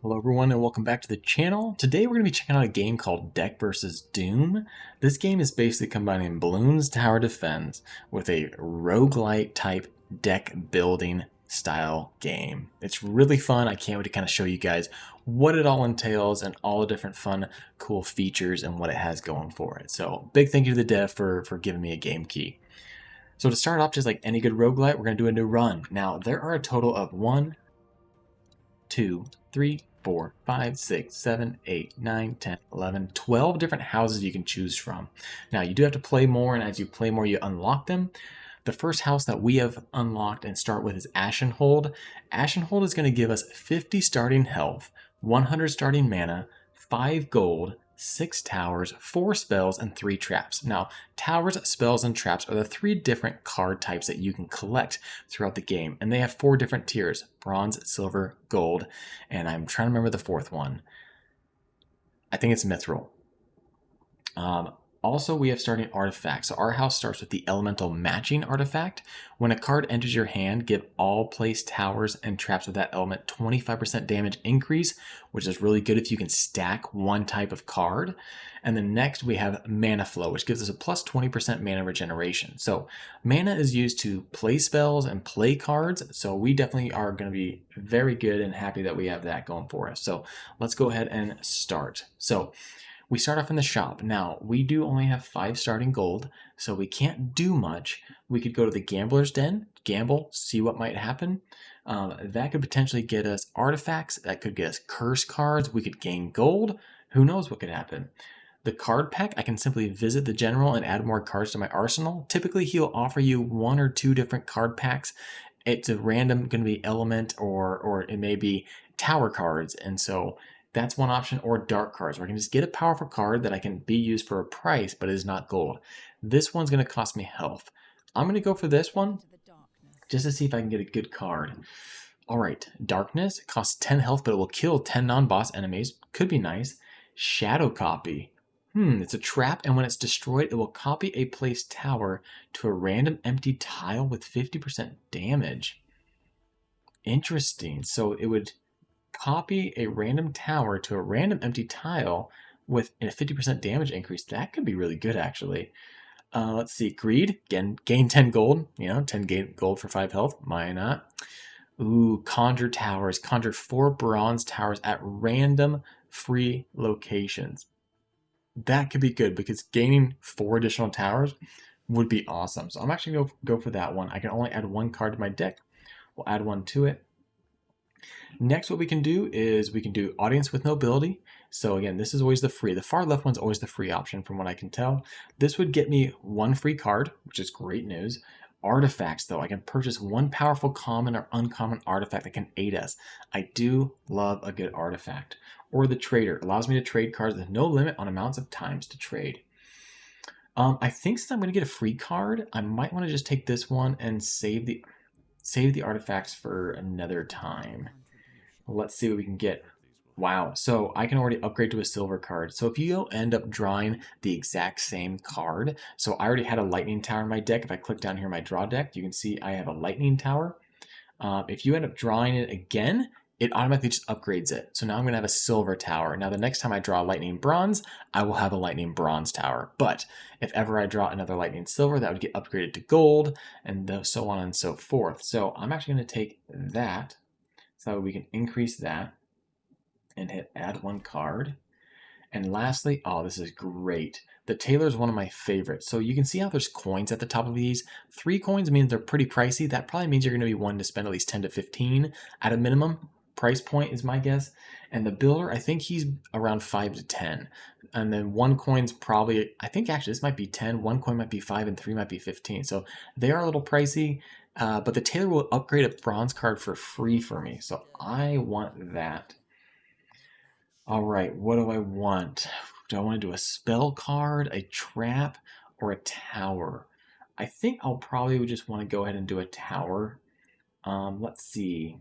Hello everyone and welcome back to the channel. Today we're going to be checking out a game called Deck vs. Doom. This game is basically combining Bloons Tower Defense with a roguelike type deck building style game. It's really fun. I can't wait to kind of show you guys what it all entails and all the different fun, cool features and what it has going for it. So big thank you to the dev for giving me a game key. So to start off, just like any good roguelite, we're going to do a new run. Now there are a total of 1, 2, 3, 4, 5, 6, 7, 8, 9, 10, 11, 12 different houses you can choose from. Now you do have to play more, and as you play more you unlock them. The first house that we have unlocked and start with is Ashenhold. Ashenhold is going to give us 50 starting health, 100 starting mana, 5 gold, 6 towers, 4 spells, and 3 traps. Now, towers, spells, and traps are the 3 different card types that you can collect throughout the game, and they have 4 different tiers: bronze, silver, gold, and I'm trying to remember the 4th one. I think it's mithril. Also, we have starting artifacts. So our house starts with the elemental matching artifact. When a card enters your hand, give all placed towers and traps with that element 25% damage increase, which is really good if you can stack one type of card. And then next we have mana flow, which gives us a plus 20% mana regeneration. So mana is used to play spells and play cards. So we definitely are going to be very good and happy that we have that going for us. So let's go ahead and start. So we start off in the shop. Now, we do only have 5 starting gold, so we can't do much. We could go to the Gambler's Den, gamble, see what might happen. That could potentially get us artifacts. That could get us curse cards. We could gain gold. Who knows what could happen. The card pack, I can simply visit the general and add more cards to my arsenal. Typically, he'll offer you 1 or 2 different card packs. It's a random, going to be element, or it may be tower cards, and so that's one option, or dark cards, where I can just get a powerful card that I can be used for a price, but is not gold. This one's going to cost me health. I'm going to go for this one, just to see if I can get a good card. Alright, Darkness costs 10 health, but it will kill 10 non-boss enemies. Could be nice. Shadow Copy. It's a trap, and when it's destroyed, it will copy a placed tower to a random empty tile with 50% damage. Interesting. So it would copy a random tower to a random empty tile with a 50% damage increase. That could be really good, actually. Let's see. Greed. Again, gain 10 gold. 10 gold for 5 health. Why not? Ooh, Conjure Towers. Conjure 4 bronze towers at random free locations. That could be good because gaining 4 additional towers would be awesome. So I'm actually going to go for that one. I can only add 1 card to my deck. We'll add 1 to it. Next, what we can do is we can do Audience with Nobility. So again, this is always the free. The far left one's always the free option from what I can tell. This would get me 1 free card, which is great news. Artifacts, though, I can purchase 1 powerful common or uncommon artifact that can aid us. I do love a good artifact. Or the Trader allows me to trade cards with no limit on amounts of times to trade. I think since I'm going to get a free card, I might want to just take this one and save the artifacts for another time. Let's see what we can get. Wow, so I can already upgrade to a silver card. So if you end up drawing the exact same card, so I already had a lightning tower in my deck. If I click down here in my draw deck, you can see I have a lightning tower. If you end up drawing it again, it automatically just upgrades it. So now I'm going to have a silver tower. Now the next time I draw a lightning bronze, I will have a lightning bronze tower. But if ever I draw another lightning silver, that would get upgraded to gold, and so on and so forth. So I'm actually going to take that, so we can increase that and hit add 1 card. And lastly, oh, this is great. The Tailor is one of my favorites. So you can see how there's coins at the top of these. 3 coins means they're pretty pricey. That probably means you're going to be one to spend at least 10 to 15 at a minimum. Price point is my guess. And the Builder, I think he's around 5 to 10. And then 1 coin's probably, I think actually this might be 10. 1 coin might be 5 and 3 might be 15. So they are a little pricey. But the Tailor will upgrade a bronze card for free for me. So I want that. All right, what do I want? Do I want to do a spell card, a trap, or a tower? I think I'll probably just want to go ahead and do a tower. Let's see.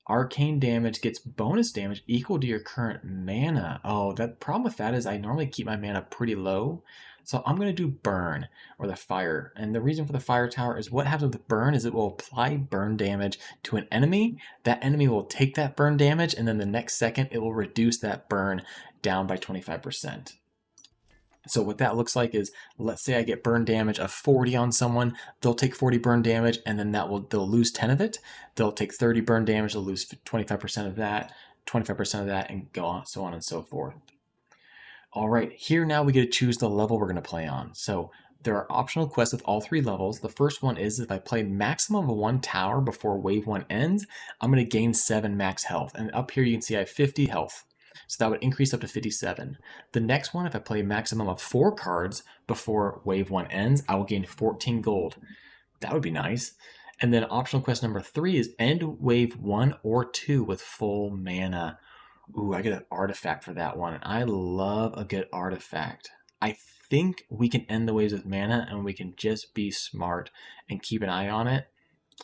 Arcane damage gets bonus damage equal to your current mana. Oh, the problem with that is I normally keep my mana pretty low. So I'm going to do burn, or the fire. And the reason for the fire tower is what happens with burn is it will apply burn damage to an enemy. That enemy will take that burn damage, and then the next second it will reduce that burn down by 25%. So what that looks like is, let's say I get burn damage of 40 on someone, they'll take 40 burn damage, and then they'll lose 10 of it. They'll take 30 burn damage, they'll lose 25% of that, 25% of that, and go on, so on and so forth. All right, here now we get to choose the level we're going to play on. So there are optional quests with all 3 levels. The first one is if I play maximum of 1 tower before wave 1 ends, I'm going to gain 7 max health. And up here you can see I have 50 health. So that would increase up to 57. The next one, if I play a maximum of 4 cards before wave 1 ends, I will gain 14 gold. That would be nice. And then optional quest number 3 is end wave 1 or 2 with full mana. Ooh, I get an artifact for that one. I love a good artifact. I think we can end the waves with mana, and we can just be smart and keep an eye on it.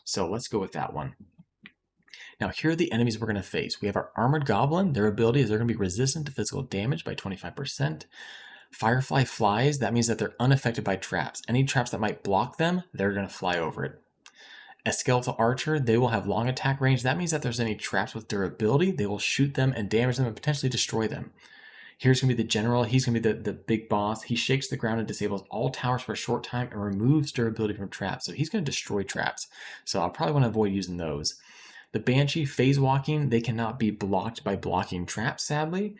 So let's go with that one. Now here are the enemies we're going to face. We have our Armored Goblin. Their ability is they're going to be resistant to physical damage by 25%. Firefly Flies, that means that they're unaffected by traps. Any traps that might block them, they're going to fly over it. A Skeletal Archer, they will have long attack range. That means that if there's any traps with durability, they will shoot them and damage them and potentially destroy them. Here's going to be the General. He's going to be the big boss. He shakes the ground and disables all towers for a short time and removes durability from traps. So he's going to destroy traps. So I'll probably want to avoid using those. The Banshee, phase walking, they cannot be blocked by blocking traps, sadly.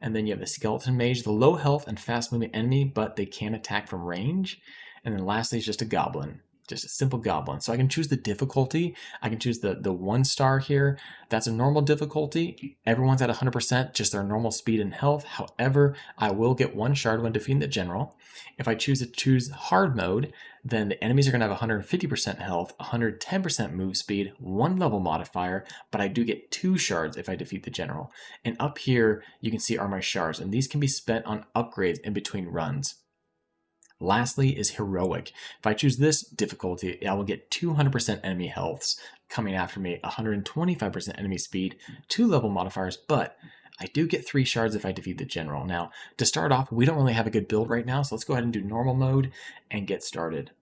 And then you have the Skeleton Mage, the low health and fast moving enemy, but they can attack from range. And then lastly is just a Goblin. Just a simple goblin. So I can choose the difficulty. I can choose the 1-star here. That's a normal difficulty. Everyone's at 100%, just their normal speed and health. However, I will get 1 shard when defeating the general. If I choose hard mode, then the enemies are going to have 150% health, 110% move speed, 1 level modifier, but I do get 2 shards if I defeat the general. And up here, you can see are my shards, and these can be spent on upgrades in between runs. Lastly is heroic. If I choose this difficulty, I will get 200% enemy healths coming after me, 125% enemy speed, 2 level modifiers, but I do get 3 shards if I defeat the general. Now, to start off, we don't really have a good build right now, so let's go ahead and do normal mode and get started.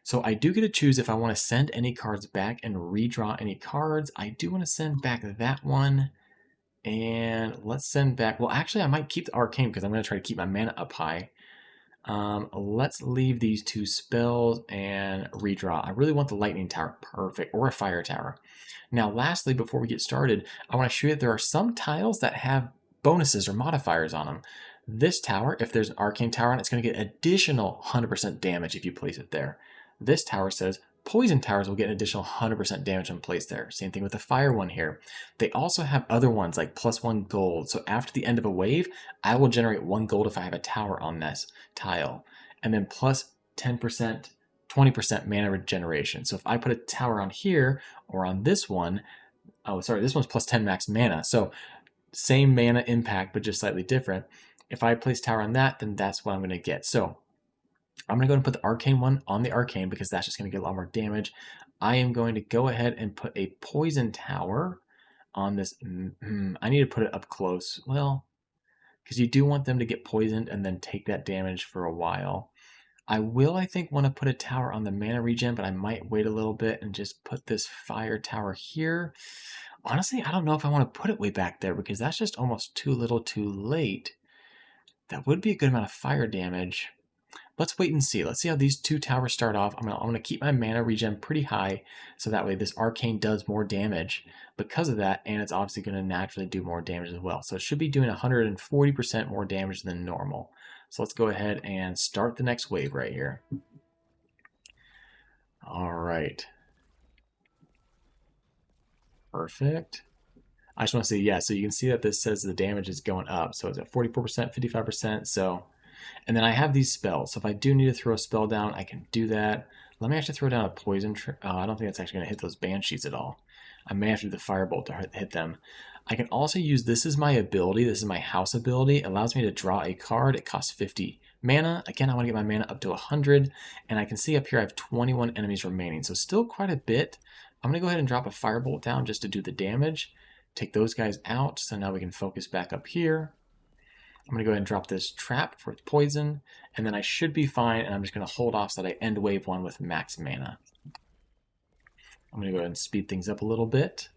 So I do get to choose if I want to send any cards back and redraw any cards. I do want to send back that one. And let's send back, well, actually I might keep the arcane because I'm going to try to keep my mana up high. Let's leave these 2 spells and redraw. I really want the lightning tower, perfect, or a fire tower. Now lastly, before we get started, I want to show you that there are some tiles that have bonuses or modifiers on them. This tower, if there's an arcane tower on it, it's going to get additional 100% damage if you place it there. This tower says poison towers will get an additional 100% damage when placed there. Same thing with the fire one here. They also have other ones like +1 gold. So after the end of a wave, I will generate 1 gold if I have a tower on this tile. And then plus 10%, 20% mana regeneration. So if I put a tower on here or on this one, oh, sorry, this one's plus 10 max mana. So same mana impact, but just slightly different. If I place tower on that, then that's what I'm going to get. So I'm going to go and put the arcane one on the arcane because that's just going to get a lot more damage. I am going to go ahead and put a poison tower on this. I need to put it up close. Well, because you do want them to get poisoned and then take that damage for a while. I will, I think, want to put a tower on the mana regen, but I might wait a little bit and just put this fire tower here. Honestly, I don't know if I want to put it way back there because that's just almost too little too late. That would be a good amount of fire damage. Let's wait and see. Let's see how these 2 towers start off. I'm gonna keep my mana regen pretty high, so that way this arcane does more damage because of that, and it's obviously going to naturally do more damage as well. So it should be doing 140% more damage than normal. So let's go ahead and start the next wave right here. All right. Perfect. I just want to say, yeah, so you can see that this says the damage is going up. So it's at 44%, 55%, so... And then I have these spells, so if I do need to throw a spell down, I can do that. Let me actually throw down a poison. I don't think that's actually going to hit those banshees at all. I may have to do the firebolt to hit them. I can also use, this is my ability, this is my house ability. It allows me to draw a card. It costs 50 mana. Again, I want to get my mana up to 100, and I can see up here I have 21 enemies remaining, so still quite a bit. I'm going to go ahead and drop a firebolt down just to do the damage. Take those guys out, so now we can focus back up here. I'm going to go ahead and drop this trap for poison, and then I should be fine, and I'm just going to hold off so that I end wave 1 with max mana. I'm going to go ahead and speed things up a little bit.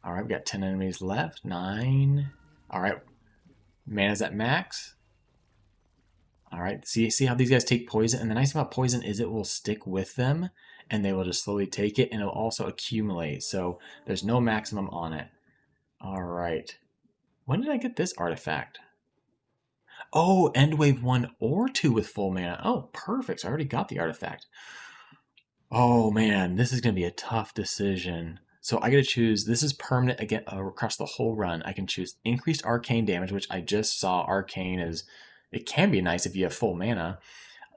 All right, we've got 10 enemies left. 9. All right, mana's at max. All right, see how these guys take poison? And the nice thing about poison is it will stick with them, and they will just slowly take it, and it'll also accumulate. So there's no maximum on it. All right. When did I get this artifact? Oh, end wave 1 or 2 with full mana. Oh, perfect. So I already got the artifact. Oh, man, this is going to be a tough decision. So I got to choose, this is permanent again across the whole run. I can choose increased arcane damage, which I just saw arcane is, it can be nice if you have full mana.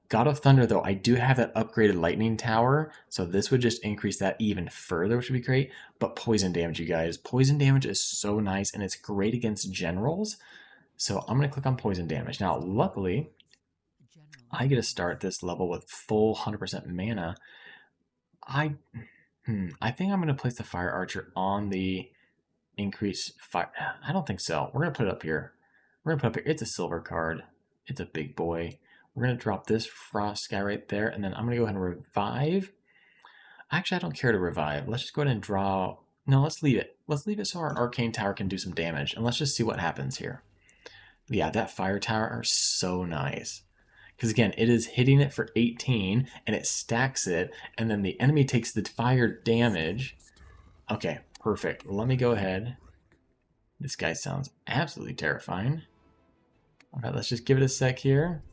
God of Thunder, though, I do have that upgraded lightning tower, so this would just increase that even further, which would be great. But poison damage, you guys. Poison damage is so nice, and it's great against generals. So I'm going to click on poison damage. Now, luckily, I get to start this level with full 100% mana. I think I'm going to place the Fire Archer on the increase fire. I don't think so. We're going to put it up here. We're going to put it up here. It's a silver card. It's a big boy. We're going to drop this Frost guy right there, and then I'm going to go ahead and revive. Actually, I don't care to revive. Let's just go ahead and draw. No, let's leave it. Let's leave it so our Arcane Tower can do some damage, and let's just see what happens here. Yeah, that Fire Tower are so nice. Because again, it is hitting it for 18, and it stacks it, and then the enemy takes the fire damage. Okay, perfect. Let me go ahead. This guy sounds absolutely terrifying. All right, let's just give it a sec here.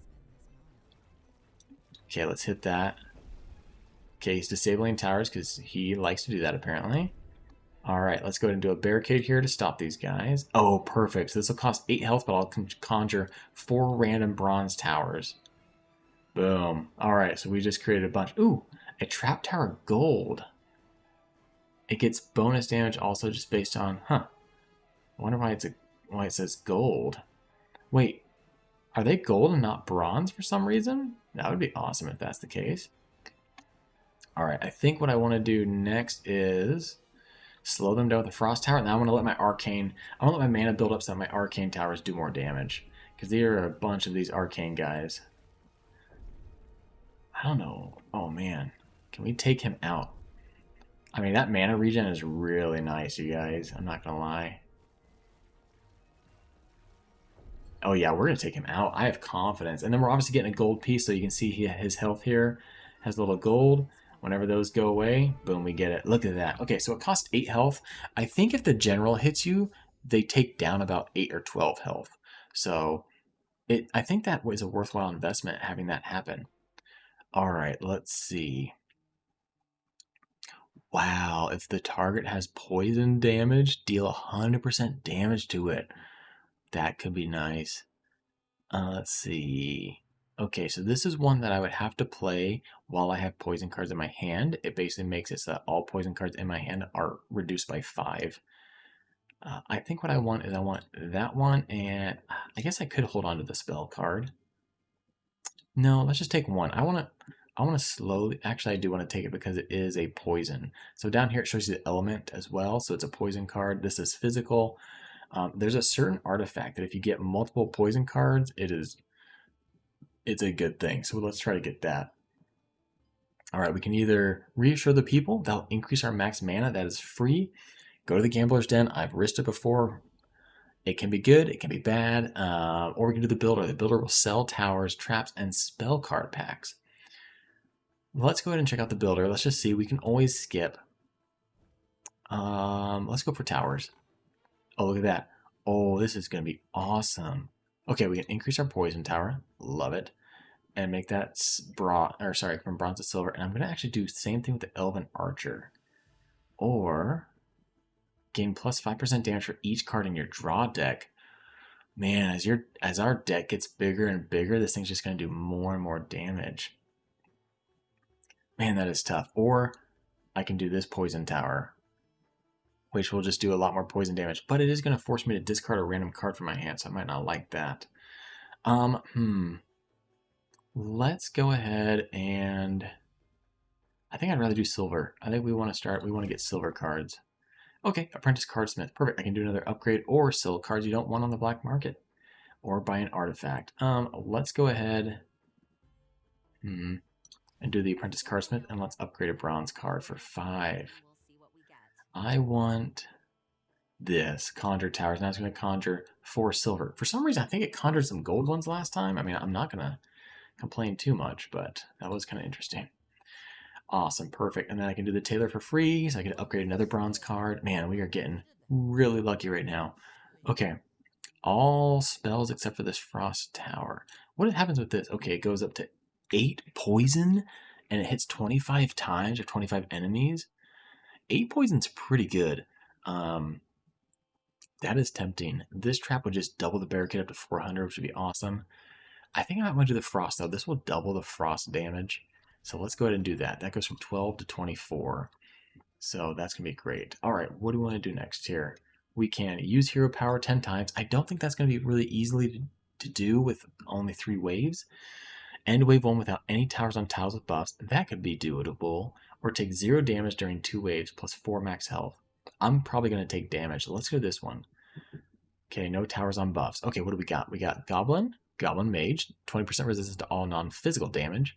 Okay, let's hit that. Okay, he's disabling towers because he likes to do that apparently. All right, let's go ahead and do a barricade here to stop these guys. Oh, perfect. So this will cost 8 health, but I'll conjure 4 random bronze towers. Boom. All right, so we just created a bunch. Ooh, a trap tower gold. It gets bonus damage also just based on, I wonder why it says gold. Wait, are they gold and not bronze for some reason? That would be awesome if that's the case. All right, I think what I want to do next is slow them down with the Frost Tower. Now I want to let my mana build up so that my Arcane Towers do more damage. Because there are a bunch of these Arcane guys. I don't know. Oh man, can we take him out? I mean, that mana regen is really nice, you guys. I'm not gonna lie. Oh yeah, we're gonna take him out. I have confidence. And then we're obviously getting a gold piece, so you can see his health here has a little gold. Whenever those go away, boom, we get it. Look at that. Okay, so it costs 8 health. I think if the general hits you, they take down about 8 or 12 health. So I think that was a worthwhile investment having that happen. All right, let's see. Wow, if the target has poison damage, deal 100% damage to it. That could be nice. Let's see. Okay, so this is one that I would have to play while I have poison cards in my hand. It basically makes it so that all poison cards in my hand are reduced by 5. I think what I want is I want that one, and I guess I could hold on to the spell card. No, let's just take one. I want to slowly, actually I do want to take it because it is a poison. So down here it shows you the element as well, so it's a poison card. This is physical. There's a certain artifact that if you get multiple poison cards, it's a good thing. So let's try to get that. All right, we can either reassure the people, that'll increase our max mana, that is free. Go to the Gambler's Den, I've risked it before. It can be good, it can be bad, or we can do the Builder. The Builder will sell towers, traps, and spell card packs. Let's go ahead and check out the Builder. Let's just see, we can always skip. Let's go for towers. Oh, look at that. Oh, this is going to be awesome. Okay, we can increase our poison tower. Love it. And make that from bronze to silver. And I'm going to actually do the same thing with the Elven Archer. Or gain plus 5% damage for each card in your draw deck. Man, as our deck gets bigger and bigger, this thing's just going to do more and more damage. Man, that is tough. Or I can do this poison tower, which will just do a lot more poison damage. But it is going to force me to discard a random card from my hand, so I might not like that. Let's go ahead and I think I'd rather do silver. I think we want to get silver cards. Okay, Apprentice Cardsmith. Perfect. I can do another upgrade or sell cards you don't want on the black market. or buy an artifact. Let's go ahead and do the Apprentice Cardsmith, and let's upgrade a bronze card for 5. I want this. Conjure Towers. Now it's going to conjure 4 silver. For some reason, I think it conjured some gold ones last time. I mean, I'm not going to complain too much, but that was kind of interesting. Awesome, perfect. And then I can do the Tailor for free, so I can upgrade another bronze card. Man, we are getting really lucky right now. Okay, all spells except for this Frost Tower. What happens with this? Okay, it goes up to 8 poison, and it hits 25 times or 25 enemies. 8 poison's pretty good. That is tempting. This trap would just double the barricade up to 400, which would be awesome. I think I might want to do the Frost, though. This will double the Frost damage. So let's go ahead and do that. That goes from 12 to 24. So that's going to be great. All right, what do we want to do next here? We can use hero power 10 times. I don't think that's going to be really easily to do with only 3 waves. End wave 1 without any towers on tiles with buffs. That could be doable. Or take 0 damage during 2 waves plus 4 max health. I'm probably going to take damage. So let's go this one. Okay, no towers on buffs. Okay, what do we got? We got Goblin, Goblin Mage, 20% resistance to all non-physical damage.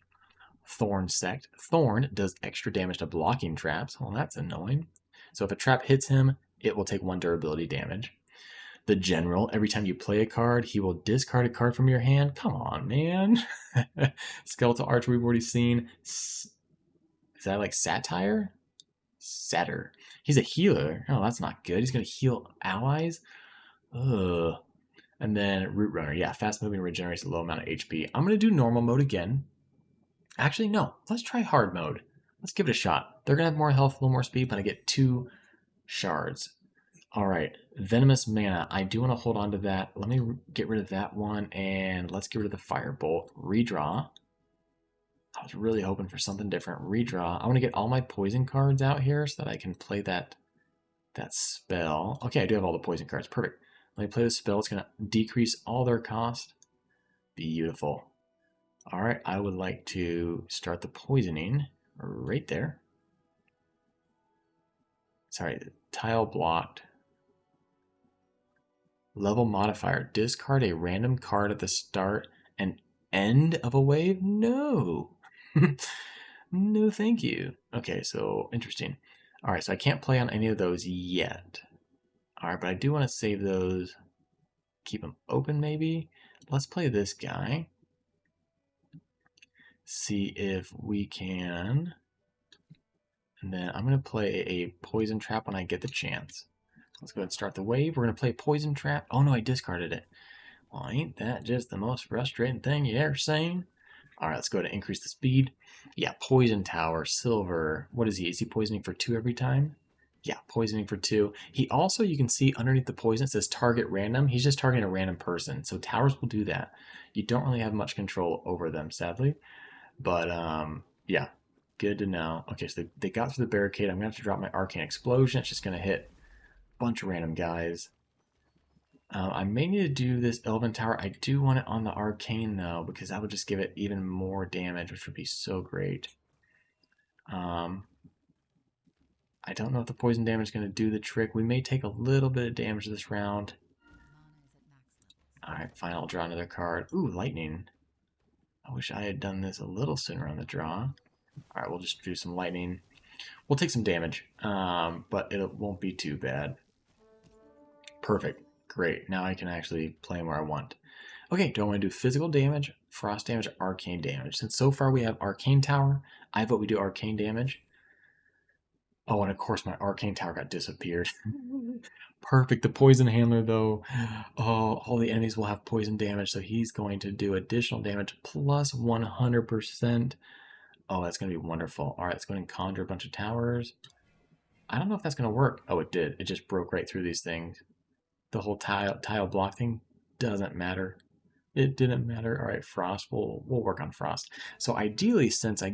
Thorn Sect. Thorn does extra damage to blocking traps. Well, that's annoying. So if a trap hits him, it will take 1 durability damage. The General, every time you play a card, he will discard a card from your hand. Come on, man. Skeletal Archer we've already seen. Is that like Satire? Satyr. He's a healer. Oh, that's not good. He's going to heal allies. Ugh. And then Root Runner. Yeah, fast moving regenerates a low amount of HP. I'm going to do normal mode again. Actually, no. Let's try hard mode. Let's give it a shot. They're going to have more health, a little more speed, but I get 2 shards. All right. Venomous Mana. I do want to hold on to that. Let me get rid of that one, and let's get rid of the Firebolt. Redraw. I was really hoping for something different. Redraw. I want to get all my poison cards out here so that I can play that spell. Okay, I do have all the poison cards. Perfect. Let me play the spell. It's going to decrease all their cost. Beautiful. All right, I would like to start the poisoning right there. Sorry, tile blocked. Level modifier. Discard a random card at the start and end of a wave? No. No, thank you. Okay, so interesting. All right, so I can't play on any of those yet. All right, but I do want to save those. Keep them open, maybe. Let's play this guy. See if we can. And then I'm going to play a poison trap when I get the chance. Let's go ahead and start the wave. We're going to play poison trap. Oh no, I discarded it. Well, ain't that just the most frustrating thing you ever seen? All right, let's go ahead and increase the speed. Yeah, poison tower, silver. What is he? Is he poisoning for 2 every time? Yeah, poisoning for 2. He also, you can see underneath the poison, it says target random. He's just targeting a random person. So towers will do that. You don't really have much control over them, sadly. But, yeah, good to know. Okay, so they got through the barricade. I'm going to have to drop my Arcane Explosion. It's just going to hit a bunch of random guys. I may need to do this Elven Tower. I do want it on the Arcane, though, because that would just give it even more damage, which would be so great. I don't know if the poison damage is going to do the trick. We may take a little bit of damage this round. Alright, fine. I'll draw another card. Ooh, Lightning. I wish I had done this a little sooner on the draw. Alright, we'll just do some Lightning. We'll take some damage, but it won't be too bad. Perfect. Great. Now I can actually play him where I want. Okay, do I want to do physical damage, frost damage, or arcane damage? Since so far we have Arcane Tower, I vote we do arcane damage. Oh, and of course my Arcane Tower got disappeared. Perfect. The poison handler, though. Oh, all the enemies will have poison damage, so he's going to do additional damage plus 100%. Oh, that's going to be wonderful. All right, let's go ahead and conjure a bunch of towers. I don't know if that's going to work. Oh, it did. It just broke right through these things. The whole tile block thing doesn't matter. It didn't matter. All right, frost. We'll work on frost. So ideally, since I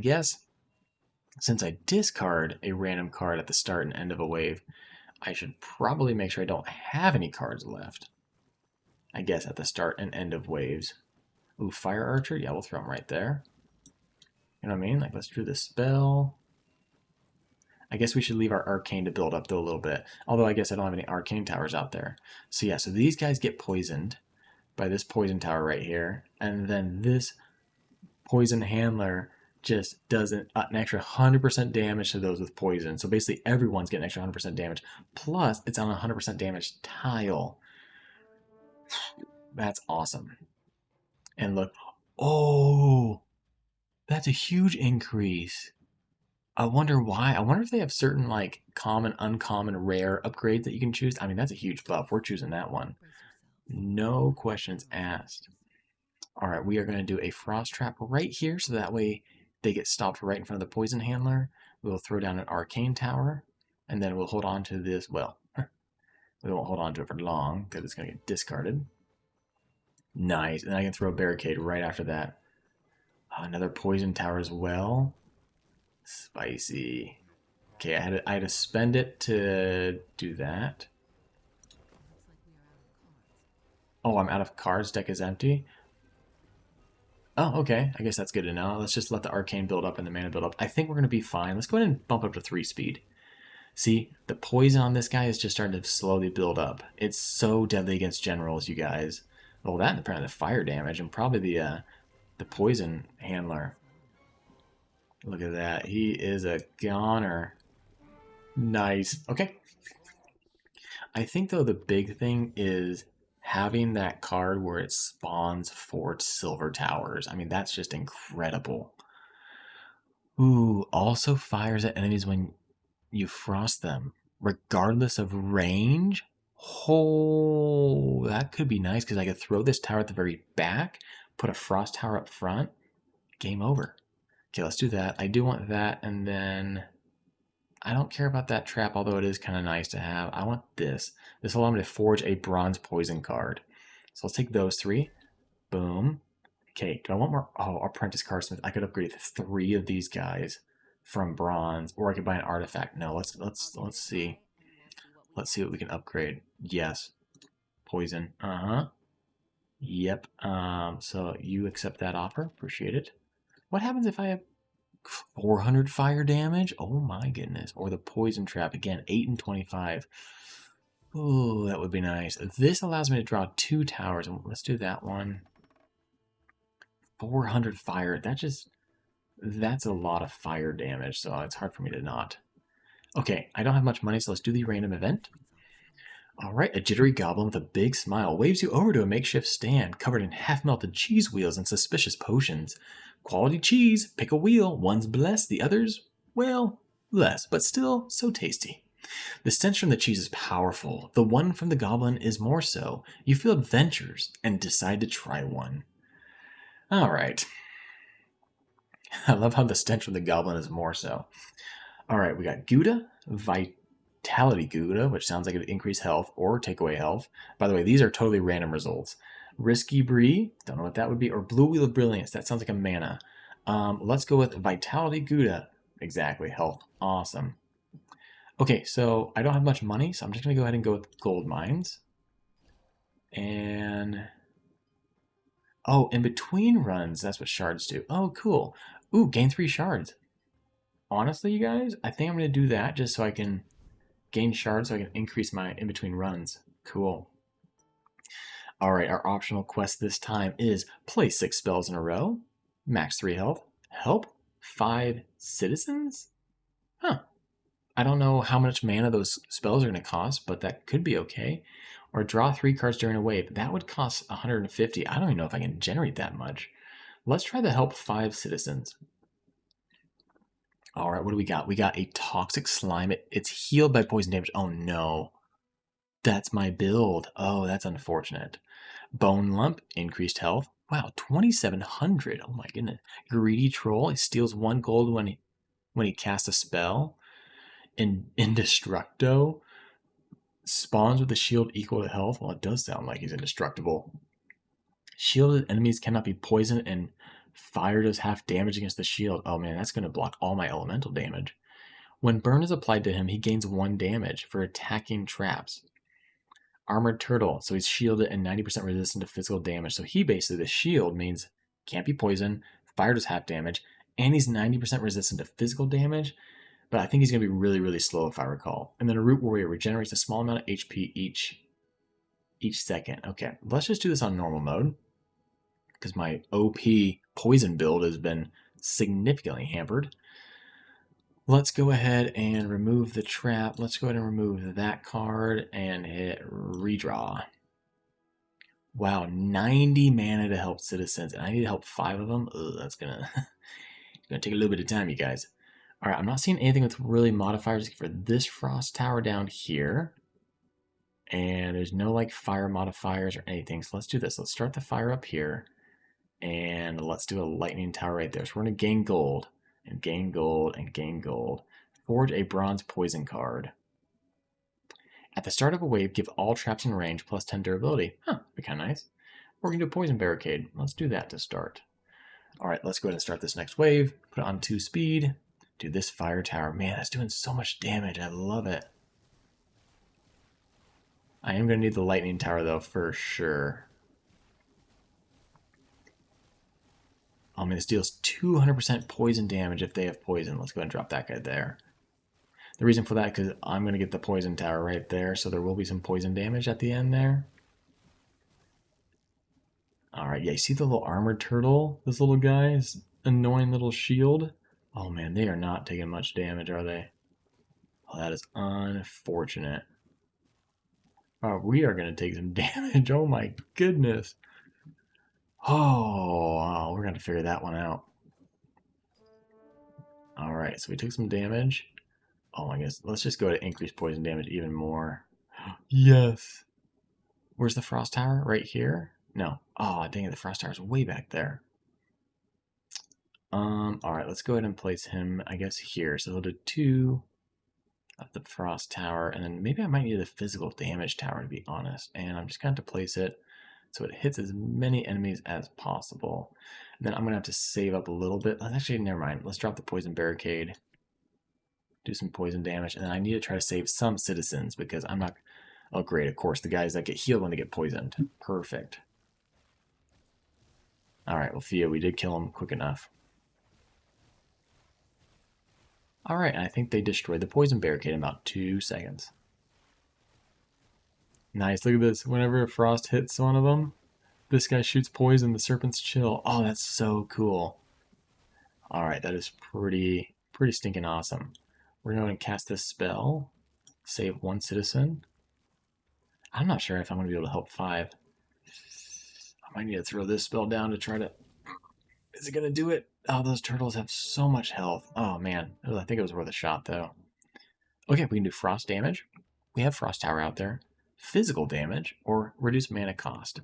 discard a random card at the start and end of a wave, I should probably make sure I don't have any cards left. I guess at the start and end of waves. Ooh, Fire Archer? Yeah, we'll throw him right there. You know what I mean? Like, let's do the spell. I guess we should leave our Arcane to build up, though, a little bit. Although I guess I don't have any Arcane Towers out there. So yeah, so these guys get poisoned. by this poison tower right here, and then this poison handler just does an extra 100% damage to those with poison. So basically everyone's getting extra 100% damage. Plus, it's on a 100% damage tile. That's awesome. And look, oh, that's a huge increase. I wonder why. I wonder if they have certain like common, uncommon, rare upgrades that you can choose. I mean, that's a huge buff. We're choosing that one. No questions asked. All right, we are going to do a frost trap right here, so that way they get stopped right in front of the poison handler. We'll throw down an arcane tower, and then we'll hold on to this. Well, we won't hold on to it for long because it's going to get discarded. Nice, and I can throw a barricade right after that. Another poison tower as well. Spicy. Okay, I had to spend it to do that. Oh, I'm out of cards. Deck is empty. Oh, okay. I guess that's good to know. Let's just let the arcane build up and the mana build up. I think we're going to be fine. Let's go ahead and bump up to 3 speed. See, the poison on this guy is just starting to slowly build up. It's so deadly against generals, you guys. Well, that and apparently the fire damage and probably the poison handler. Look at that. He is a goner. Nice. Okay. I think, though, the big thing is having that card where it spawns 4 silver towers. I mean, that's just incredible. Ooh, also fires at enemies when you frost them, regardless of range. Oh, that could be nice because I could throw this tower at the very back, put a frost tower up front. Game over. Okay, let's do that. I do want that, and then I don't care about that trap, although it is kind of nice to have. I want this. This will allow me to forge a bronze poison card. So let's take those 3. Boom. Okay, do I want more? Oh, Apprentice Carsmith. I could upgrade 3 of these guys from bronze, or I could buy an artifact. No, let's see. Let's see what we can upgrade. Yes. Poison. Uh-huh. Yep. So you accept that offer. Appreciate it. What happens if I have 400 fire damage? Oh my goodness. Or the poison trap. Again, 8 and 25. Ooh, that would be nice. This allows me to draw 2 towers. Let's do that one. 400 fire. That's a lot of fire damage, so it's hard for me to not. Okay, I don't have much money, so let's do the random event. Alright, a jittery goblin with a big smile waves you over to a makeshift stand covered in half-melted cheese wheels and suspicious potions. Quality cheese, pick a wheel, one's blessed, the other's, well, less, but still so tasty. The stench from the cheese is powerful, the one from the goblin is more so. You feel adventures and decide to try one. Alright. I love how the stench from the goblin is more so. Alright, we got Gouda, Vitality Gouda, which sounds like it would increase health or take away health. By the way, these are totally random results. Risky Brie, don't know what that would be, or Blue Wheel of Brilliance, that sounds like a mana. Let's go with Vitality Gouda. Exactly, health. Awesome. Okay, so I don't have much money, so I'm just going to go ahead and go with Gold Mines. And... oh, in between runs, that's what shards do. Oh, cool. Ooh, gain 3 shards. Honestly, you guys, I think I'm going to do that just so I can gain shards so I can increase my in-between runs. Cool. Alright, our optional quest this time is play 6 spells in a row, max 3 health, help 5 citizens? Huh. I don't know how much mana those spells are going to cost, but that could be okay. Or draw 3 cards during a wave. That would cost 150. I don't even know if I can generate that much. Let's try the help 5 citizens. Alright, what do we got? We got a toxic slime. It's healed by poison damage. Oh no. That's my build. Oh, that's unfortunate. Bone Lump, increased health. Wow, 2,700. Oh my goodness. Greedy Troll, he steals 1 gold when he casts a spell. Indestructo spawns with a shield equal to health. Well, it does sound like he's indestructible. Shielded enemies cannot be poisoned, and fire does half damage against the shield. Oh man, that's going to block all my elemental damage. When burn is applied to him, he gains 1 damage for attacking traps. Armored Turtle, so he's shielded and 90% resistant to physical damage. So he basically, the shield means can't be poisoned, fire does half damage, and he's 90% resistant to physical damage. But I think he's going to be really, really slow if I recall. And then a Root Warrior regenerates a small amount of HP each second. Okay, let's just do this on normal mode because my OP poison build has been significantly hampered. Let's go ahead and remove the trap. Let's go ahead and remove that card and hit redraw. Wow, 90 mana to help citizens, and I need to help 5 of them. Ugh, that's gonna take a little bit of time, you guys. All right, I'm not seeing anything with really modifiers for this frost tower down here. And there's no like fire modifiers or anything. So let's do this. Let's start the fire up here. And let's do a lightning tower right there. So we're going to gain gold and gain gold and gain gold. Forge a bronze poison card. At the start of a wave, give all traps in range plus 10 durability. Huh, be kind of nice. We're going to do a poison barricade. Let's do that to start. All right, let's go ahead and start this next wave. Put it on 2 speed. Do this fire tower. Man, that's doing so much damage. I love it. I am going to need the lightning tower, though, for sure. I mean, this deals 200% poison damage if they have poison. Let's go ahead and drop that guy there. The reason for that is because I'm going to get the poison tower right there, so there will be some poison damage at the end there. All right, yeah, you see the little armored turtle? This little guy's annoying little shield? Oh, man, they are not taking much damage, are they? Oh, that is unfortunate. Oh, we are going to take some damage. Oh my goodness. Oh, we're going to figure that one out. All right, so we took some damage. Oh my goodness. Let's just go to increase poison damage even more. Yes. Where's the frost tower? Right here? No. Oh, dang it. The frost tower is way back there. All right, let's go ahead and place him, I guess, here. So we'll do 2 of the frost tower, and then maybe I might need the physical damage tower, to be honest. And I'm just going to have to place it so it hits as many enemies as possible. And then I'm going to have to save up a little bit. Actually, never mind. Let's drop the poison barricade, do some poison damage, and then I need to try to save some citizens because I'm not... Oh, great. Of course, the guys that get healed when they get poisoned. Perfect. All right, well, Theo, we did kill him quick enough. All right, and I think they destroyed the poison barricade in about 2 seconds. Nice, look at this. Whenever a frost hits one of them, this guy shoots poison, the serpents chill. Oh, that's so cool. All right, that is pretty stinking awesome. We're going to cast this spell, save 1 citizen. I'm not sure if I'm going to be able to help 5. I might need to throw this spell down to try to... Is it going to do it? Oh, those turtles have so much health. Oh, man. I think it was worth a shot, though. Okay, we can do frost damage. We have frost tower out there. Physical damage, or reduce mana cost.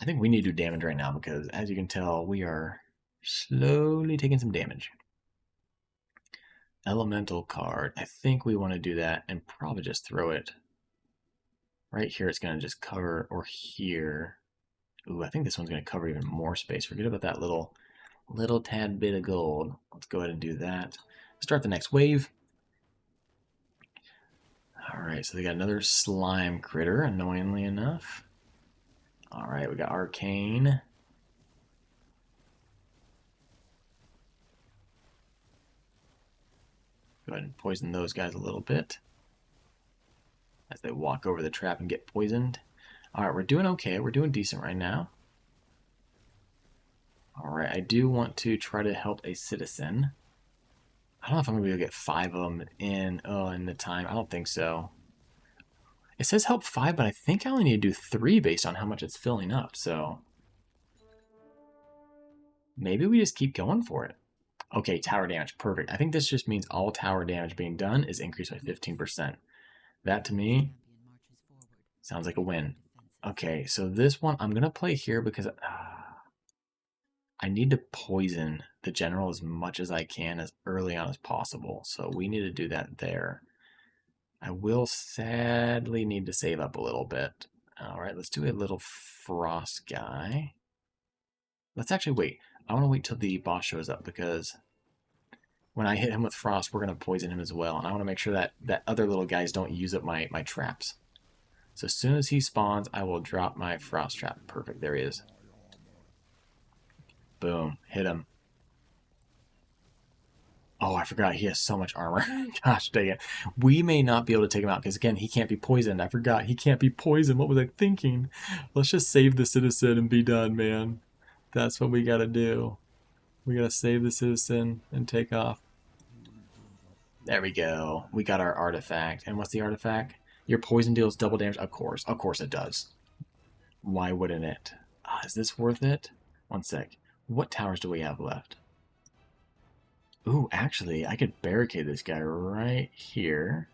I think we need to do damage right now because, as you can tell, we are slowly taking some damage. Elemental card. I think we want to do that and probably just throw it. Right here, it's going to just cover, or here. Ooh, I think this one's going to cover even more space. Forget about that little tad bit of gold. Let's go ahead and do that. Start the next wave. All right, so they got another slime critter, annoyingly enough. All right, we got arcane. Go ahead and poison those guys a little bit as they walk over the trap and get poisoned. All right, we're doing okay. We're doing decent right now. All right, I do want to try to help a citizen. I don't know if I'm going to be able to get 5 of them in the time. I don't think so. It says help 5, but I think I only need to do 3 based on how much it's filling up, so... Maybe we just keep going for it. Okay, tower damage, perfect. I think this just means all tower damage being done is increased by 15%. That, to me, sounds like a win. Okay, so this one I'm going to play here because I need to poison the general as much as I can as early on as possible. So we need to do that there. I will sadly need to save up a little bit. All right, let's do a little frost guy. Let's actually wait. I want to wait till the boss shows up because when I hit him with frost, we're going to poison him as well. And I want to make sure that other little guys don't use up my traps. So as soon as he spawns, I will drop my frost trap. Perfect, there he is. Boom, hit him. Oh, I forgot. He has so much armor. Gosh dang it. We may not be able to take him out because, again, he can't be poisoned. I forgot. He can't be poisoned. What was I thinking? Let's just save the citizen and be done, man. That's what we got to do. We got to save the citizen and take off. There we go. We got our artifact. And what's the artifact? Your poison deals double damage. Of course. Of course it does. Why wouldn't it? Is this worth it? One sec. What towers do we have left? Ooh, actually, I could barricade this guy right here.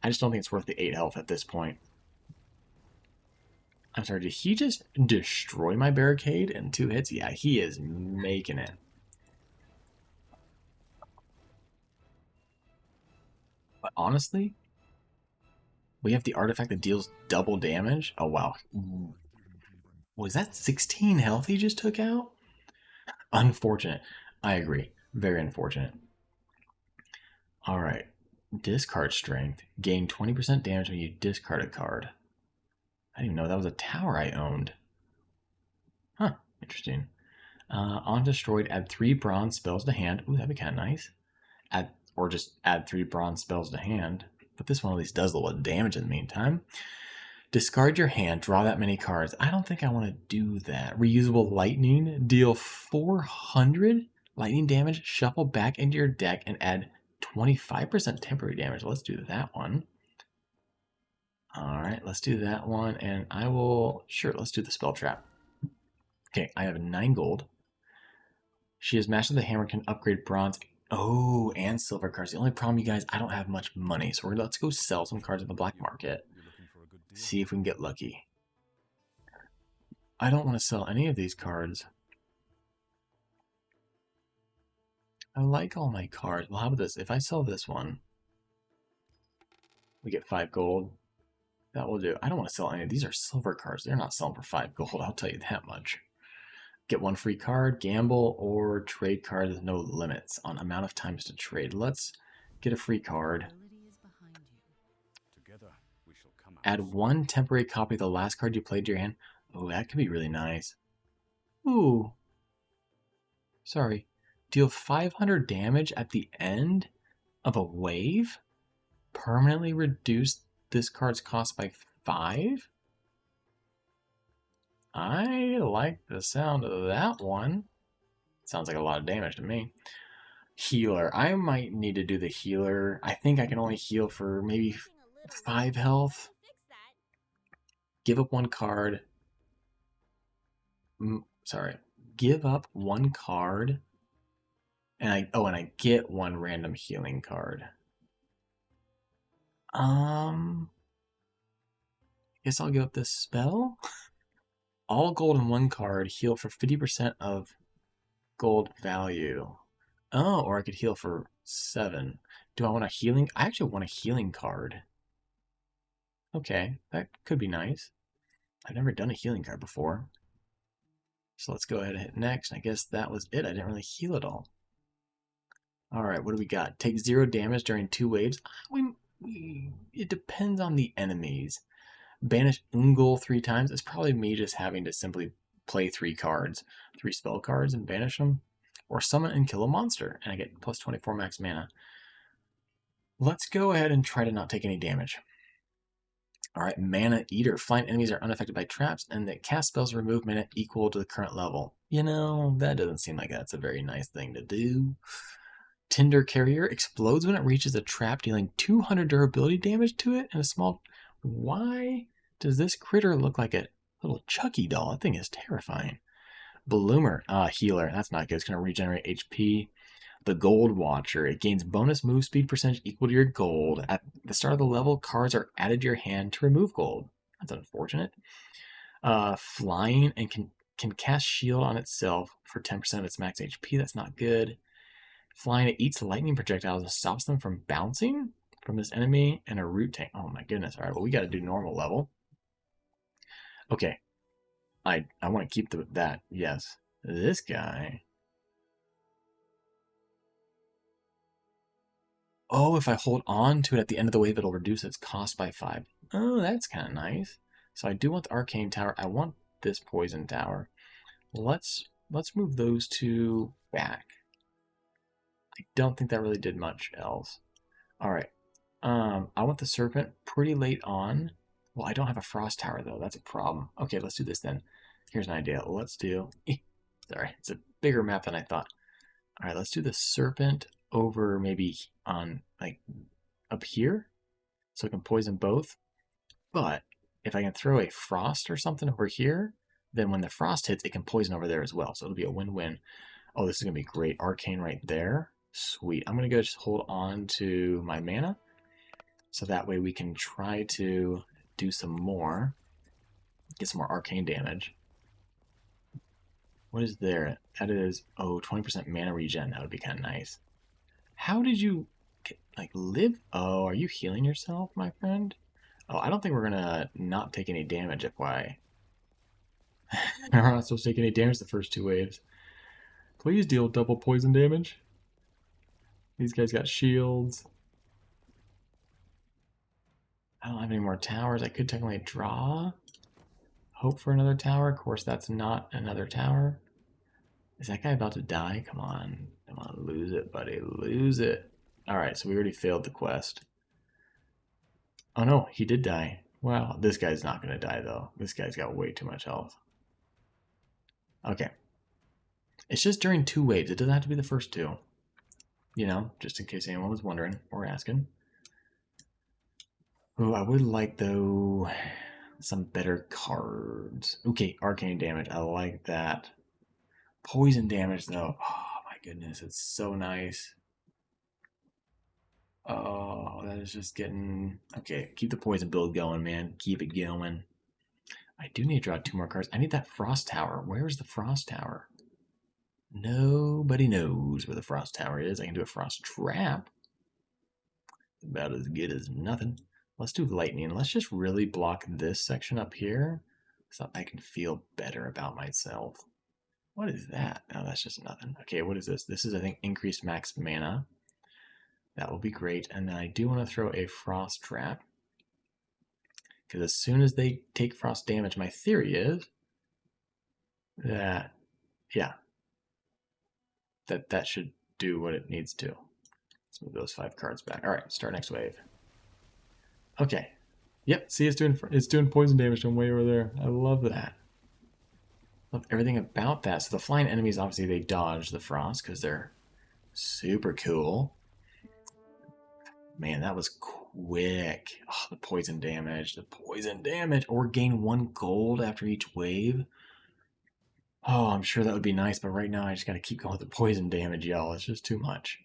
I just don't think it's worth the 8 health at this point. I'm sorry, did he just destroy my barricade in 2 hits? Yeah, he is making it. But honestly, we have the artifact that deals double damage. Oh, wow. Was that 16 health he just took out? Unfortunate. I agree. Very unfortunate. All right. Discard strength. Gain 20% damage when you discard a card. I didn't even know that was a tower I owned. Huh. Interesting. On destroyed, add 3 bronze spells to hand. Ooh, that'd be kind of nice. Or just add 3 bronze spells to hand. But this one at least does a little damage in the meantime. Discard your hand, draw that many cards. I don't think I want to do that. Reusable lightning, deal 400 lightning damage, shuffle back into your deck, and add 25% temporary damage. Let's do that one. All right, let's do that one. And I will, sure, let's do the spell trap. Okay, I have 9 gold. She has mastered the hammer, can upgrade bronze. Oh, and silver cards. The only problem, you guys, I don't have much money. So let's go sell some cards in the black market. See if we can get lucky. I don't want to sell any of these cards. I like all my cards. Well, how about this? If I sell this one, we get 5 gold. That will do. I don't want to sell any of these. Are silver cards. They're not selling for 5 gold. I'll tell you that much. Get 1 free card, gamble, or trade card with no limits on amount of times to trade. Let's get a free card. Add 1 temporary copy of the last card you played to your hand. Oh, that could be really nice. Ooh. Sorry. Deal 500 damage at the end of a wave? Permanently reduce this card's cost by 5? I like the sound of that one. Sounds like a lot of damage to me. Healer. I might need to do the healer. I think I can only heal for maybe 5 health. Give up 1 card. Sorry. Give up 1 card. And I get 1 random healing card. Guess I'll give up this spell. All gold in 1 card, heal for 50% of gold value. Oh, or I could heal for 7. Do I want a healing? I actually want a healing card. Okay, that could be nice. I've never done a healing card before. So let's go ahead and hit next. I guess that was it. I didn't really heal at all. Alright, what do we got? Take 0 damage during 2 waves. It depends on the enemies. Banish Ungol 3 times. It's probably me just having to simply play 3 cards, 3 spell cards, and banish them. Or summon and kill a monster, and I get plus 24 max mana. Let's go ahead and try to not take any damage. Alright, Mana Eater. Flying enemies are unaffected by traps, and that cast spells remove mana equal to the current level. You know, that doesn't seem like that's a very nice thing to do. Tinder Carrier explodes when it reaches a trap, dealing 200 durability damage to it, and a small... Why does this critter look like a little Chucky doll? That thing is terrifying. Bloomer, healer. That's not good. It's going to regenerate HP. The Gold Watcher. It gains bonus move speed percentage equal to your gold. At the start of the level, cards are added to your hand to remove gold. That's unfortunate. Flying and can cast shield on itself for 10% of its max HP. That's not good. Flying, it eats lightning projectiles and stops them from bouncing from this enemy, and a root tank. Oh my goodness. All right, well, we got to do normal level. Okay. I want to keep that. Yes. This guy. Oh, if I hold on to it at the end of the wave, it'll reduce its cost by 5. Oh, that's kind of nice. So I do want the Arcane Tower. I want this Poison Tower. Let's move those 2 back. I don't think that really did much else. All right. I want the serpent pretty late on. Well, I don't have a frost tower though. That's a problem. Okay, let's do this then. Here's an idea. Let's do. Sorry, it's a bigger map than I thought. All right, let's do the serpent over maybe on like up here, so I can poison both. But if I can throw a frost or something over here, then when the frost hits, it can poison over there as well. So it'll be a win-win. Oh, this is gonna be great. Arcane right there. Sweet. I'm gonna go just hold on to my mana, so that way we can try to do some more, get some more arcane damage. What is there? That is, oh, 20% mana regen. That would be kind of nice. How did you, like, live? Oh, are you healing yourself, my friend? Oh, I don't think we're gonna not take any damage, FYI. We're not supposed to take any damage the first 2 waves. Please deal double poison damage. These guys got shields. I don't have any more towers. I could technically draw. Hope for another tower. Of course, that's not another tower. Is that guy about to die? Come on. Come on, lose it, buddy. Lose it. Alright, so we already failed the quest. Oh no, he did die. Wow, this guy's not going to die, though. This guy's got way too much health. Okay. It's just during 2 waves. It doesn't have to be the first 2. You know, just in case anyone was wondering or asking. Oh, I would like, though, some better cards. Okay, arcane damage. I like that. Poison damage, though. Oh, my goodness. It's so nice. Oh, that is just getting... Okay, keep the poison build going, man. Keep it going. I do need to draw 2 more cards. I need that frost tower. Where's the frost tower? Nobody knows where the frost tower is. I can do a frost trap. About as good as nothing. Let's do lightning. Let's just really block this section up here so I can feel better about myself. What is that? Oh, that's just nothing. Okay, what is this? This is, I think, increased max mana. That will be great. And then I do want to throw a frost trap. Because as soon as they take frost damage, my theory is that, yeah, that should do what it needs to. Let's move those 5 cards back. All right, start next wave. Okay. Yep, see, it's doing poison damage from way over there. I love that. Love everything about that. So the flying enemies, obviously, they dodge the frost because they're super cool. Man, that was quick. Oh, the poison damage. The poison damage. Or gain 1 gold after each wave. Oh, I'm sure that would be nice, but right now I just got to keep going with the poison damage, y'all. It's just too much.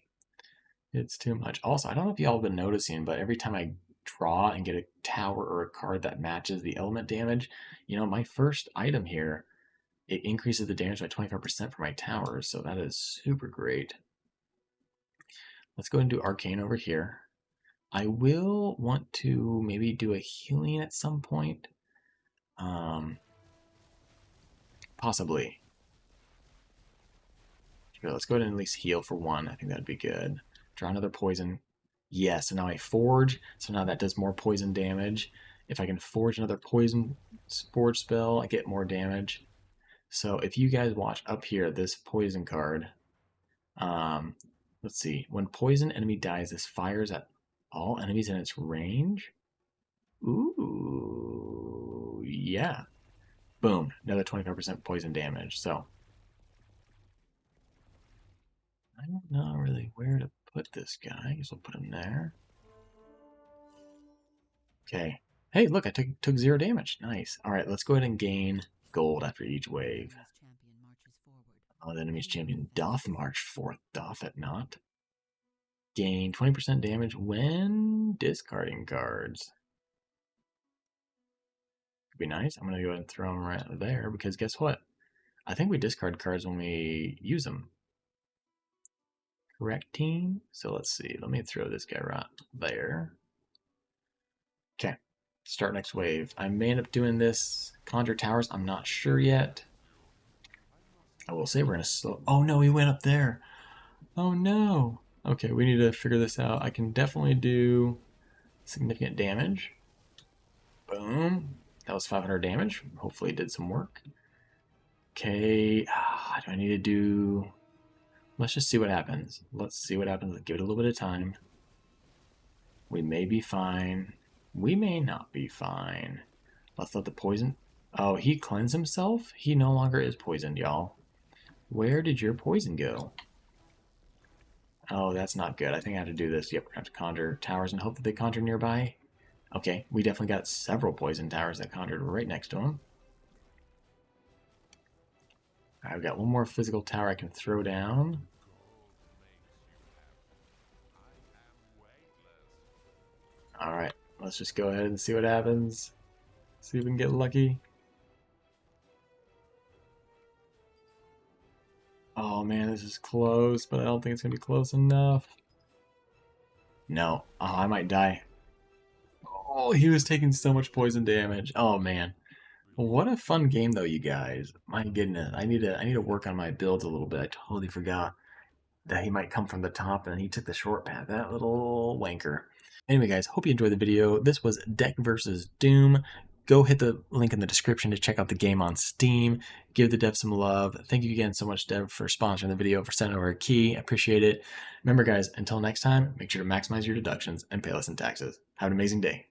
It's too much. Also, I don't know if y'all have been noticing, but every time I draw and get a tower or a card that matches the element damage, you know, my first item here, it increases the damage by 25% for my towers, so that is super great. Let's go ahead and do Arcane over here. I will want to maybe do a healing at some point. Possibly. Sure, let's go ahead and at least heal for 1. I think that'd be good. Draw another poison. Yes, so now I forge, so now that does more poison damage. If I can forge another poison forge spell, I get more damage. So if you guys watch up here, this poison card, let's see. When poison enemy dies, this fires at all enemies in its range. Ooh, yeah. Boom, another 25% poison damage. So I don't know really where to put this guy. I guess we'll put him there. Okay. Hey, look, I took 0 damage. Nice. All right, let's go ahead and gain gold after each wave. Oh, the enemy's champion doth march forth, doth it not? Gain 20% damage when discarding cards. Could be nice. I'm going to go ahead and throw them right there because guess what? I think we discard cards when we use them. Correct, team? So let's see. Let me throw this guy right there. Okay. Start next wave. I may end up doing this Conjure Towers. I'm not sure yet. I will say we're going to slow... Oh, no, he went up there. Oh, no. Okay, we need to figure this out. I can definitely do significant damage. Boom. That was 500 damage. Hopefully it did some work. Okay. Do I need to do... Let's just see what happens. Let's see what happens. Let's give it a little bit of time. We may be fine. We may not be fine. Let's let the poison... Oh, he cleansed himself? He no longer is poisoned, y'all. Where did your poison go? Oh, that's not good. I think I have to do this. Yep, we're going to have to conjure towers and hope that they conjure nearby. Okay, we definitely got several poison towers that conjured right next to him. I've got one more physical tower I can throw down. Alright, let's just go ahead and see what happens. See if we can get lucky. Oh man, this is close, but I don't think it's going to be close enough. No. Oh, I might die. Oh, he was taking so much poison damage. Oh man. What a fun game though, you guys. My goodness. I need to work on my builds a little bit. I totally forgot that he might come from the top and he took the short path. That little wanker. Anyway, guys, hope you enjoyed the video. This was Deck versus Doom. Go hit the link in the description to check out the game on Steam. Give the dev some love. Thank you again so much, Dev, for sponsoring the video, for sending over a key. I appreciate it. Remember, guys, until next time, make sure to maximize your deductions and pay less in taxes. Have an amazing day.